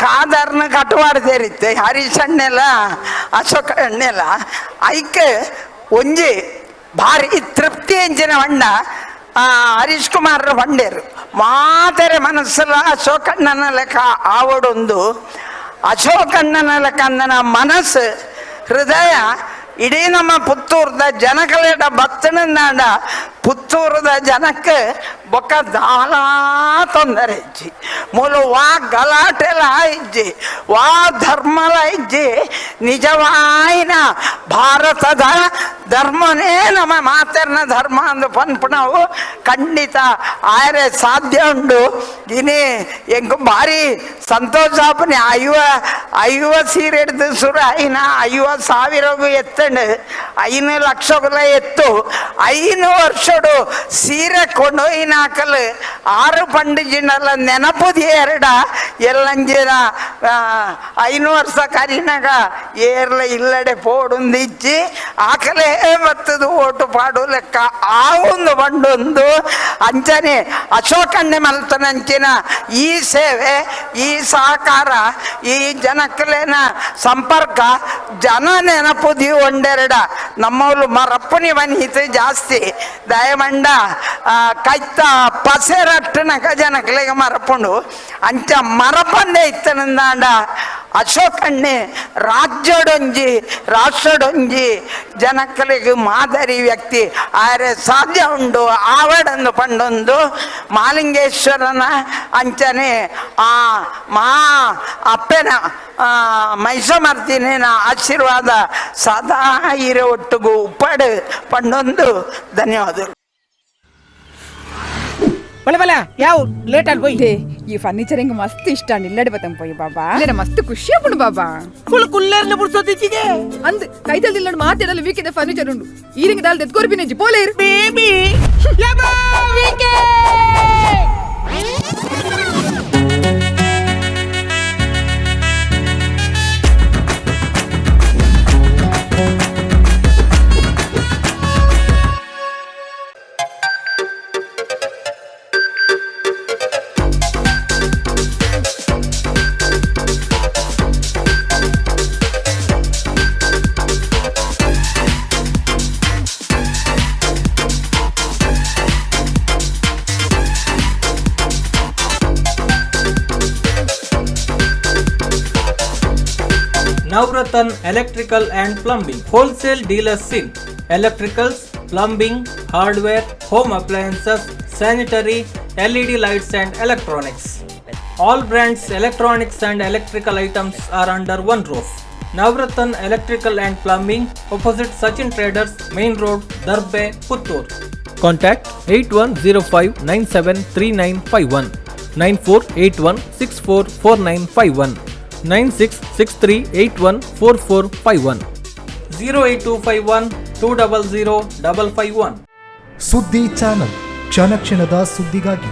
ಕಾದರ್ನ ಕಟ್ಟುವಾಡ್ದೇರಿತ್ತೆ ಹರೀಶಣ್ಣೆಲ್ಲ ಅಶೋಕ ಎಣ್ಣೆಲ್ಲ ಐಕೆ ಒಂಜಿ ಭಾರಿ ತೃಪ್ತಿ ಎಂಚಿನ ಹೊಂಡ ಹರೀಶ್ ಕುಮಾರ್ ಹೊಂಡೇರು ಮಾತರೆ ಮನಸ್ಸಲ್ಲ ಅಶೋಕಣ್ಣನ ಲೆಕ್ಕ ಆವಡೊಂದು ಅಶೋಕಣ್ಣನ ಲೆಕ್ಕ ಅಂದನ ಮನಸ್ಸು ಹೃದಯ ಇಡೀ ನಮ್ಮ ಪುತ್ತೂರದ ಜನಕಲೆಡ ಭಕ್ತನನ್ನಾಡ ಪುತ್ತೂರದ ಜನಕ್ಕೆ ಬೊಕ್ಕ ದಾಳ ತೊಂದರೆ ಇಜ್ಜಿ ಮೂಲು ವಾ ಗಲಾಟೆಲ ಇಜ್ಜಿ ವಾ ಧರ್ಮಲ ಇಜ್ಜಿ ನಿಜವಾಯಿನ ಭಾರತದ ಧರ್ಮನೇ ನಮ್ಮ ಮಾತೆರ್ನ ಧರ್ಮ ಅಂದು ಪನ್ಪುಣವು ಖಂಡಿತ ಆಯ್ರೆ ಸಾಧ್ಯ ಉಂಡು ಇನಿ ಎಂಕ್ ಭಾರಿ ಸಂತೋಷ ಆಪನೆ ಐವ ಸೀರೆ ಹಿಡ್ದು ಸುರ ಐನ 50,000 ಎತ್ತಂಡು 5 ಲಕ್ಷಗಳ ಎತ್ತು 5 ವರ್ಷಡು ಸೀರೆ ಕೊಂಡು ನಾಕಲು 6 ಪಂಡಿಜಿನಲ್ಲ ನೆನಪುದಿ ಎರಡ ಎಲ್ಲಂಜಿನ 5 ವರ್ಷ ಕರಿನಾಗ ಏರ್ಲ ಇಲ್ಲಡೆ ಪೋಡುಂದಿಚ್ಚಿ ಆಕಲೇ ಬತ್ತದು ಓಟು ಪಾಡು ಲೆಕ್ಕ ಆ ಒಂದು ಬಂಡೊಂದು ಅಂಚನೆ ಅಶೋಕಣ್ಣೆ ಮಲ್ತನಂಚಿನ ಈ ಸೇವೆ ಈ ಸಹಕಾರ ಈ ಜನಕ್ಕಲೇನ ಸಂಪರ್ಕ ಜನ ನೆನಪುದಿ ಒಂದೆರಡ ನಮ್ಮವ್ರು ಮರಪ್ಪನಿ ಬನೀತು ಜಾಸ್ತಿ ದಯಮಂಡ ಕೈತ ಪಸೆರಟ್ಟನಕ ಜನಕ್ಕಲೆಗೆ ಮರಪುಂಡು ಅಂಚ ಮರಪಂದೆ ಇತ್ತನಂದಾಂಡ ಅಶೋಕಣ್ಣೆ ರಾಷ್ಟ್ರಡೊಂಜಿ ಜನಕ್ಕಲಿಗೆ ಮಾದರಿ ವ್ಯಕ್ತಿ ಆರೆ ಸಾಧ್ಯ ಉಂಡು ಆವಡಂದು ಪಂಡೊಂದು ಮಾಲಿಂಗೇಶ್ವರನ ಅಂಚನೆ ಆ ಮಾ ಅಪ್ಪೆನ ಮೈಸಮರ್ತಿನ ಆಶೀರ್ವಾದ ಸದಾ ಇರೋ ಒಟ್ಟಿಗೂ ಉಪ್ಪಡು ಪಂಡೊಂದು ಧನ್ಯವಾದಗಳು. ಬಲೆ ಯಾವ ಲೇಟ್ ಆಗಿ ಹೋಯ್ ಈ ಫರ್ನಿಚರ್ ಹಿಂಗ ಮಸ್ತ್ ಇಷ್ಟ ನಿಲ್ಲಡೆ ಬತ್ತಂ ಪೋಯಿ ಬಾಬಾ ಮಸ್ತ್ ಖುಷಿ ಆಗ್ಬಿಡು ಬಾಬಾ ಕುಲ್ಲರ್ನ ಬುಡ್ಸೋದಿಚ್ಚಿಗೆ ಅಂದ್ ಕೈತಲ್ ನಿಲ್ಲಡ್ ಮಾತಾಡಲ್ಲ ವೀಕೆಂಡ್ ಫರ್ನಿಚರ್ ಉಂಡು ಈರಿಂಗ ದಾಲ್ ದೆತ್ಕೋರ್ ಬಿನೆಜಿ ಪೋಲೆ ಇರು baby ಯಬಾ ವೀಕೆ Navrathan Electrical and Plumbing Wholesale Dealers in Electricals, Plumbing, Hardware, Home Appliances, Sanitary, LED Lights and Electronics. All brands electronics and electrical items are under one roof. Navrathan Electrical and Plumbing opposite Sachin Traders, Main Road, Darbe, Puttur. Contact 8105973951 9481644951 9663814451 08251 200 551. ಸುದ್ದಿ channel ಕ್ಷಣ ಕ್ಷಣದ ಸುದ್ದಿಗಾಗಿ